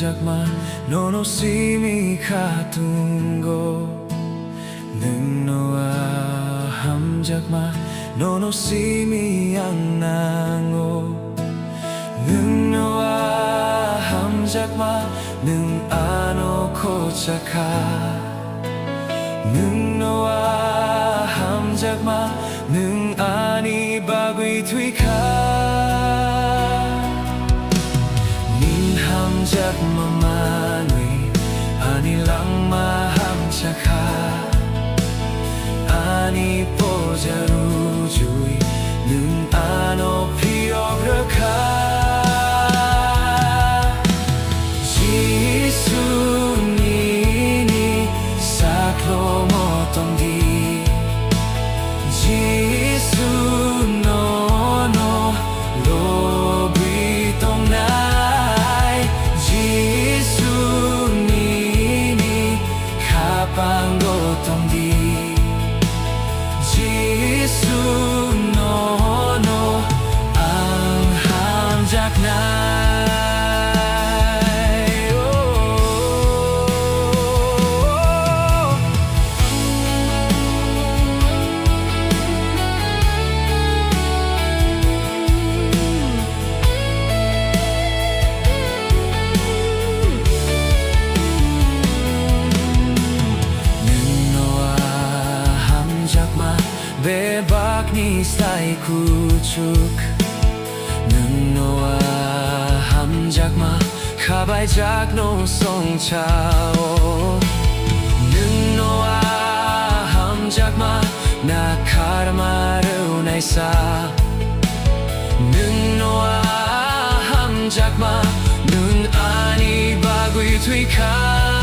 hamjakma nono simi katungo nung noa hamjakma nono simi ang nango nung noa hamjakma nung ano ko tsaka nung noa hamjakma nung ani bago'y tuwika nin hamjakma mano'y anilang mahamjaka ani po jarujuy nung ano piograka Jisu nini saklo mo tongdi Jisu no no lobi tong nai Jisu nini kapanggo tongdi Jisu no no ang hamjak nai bebak ni sai kuchuk nung noa hamjakma kabai jak no song chao nung noa hamjakma na karmaru nai sa nung noa hamjakma nung ani bago'y tuwika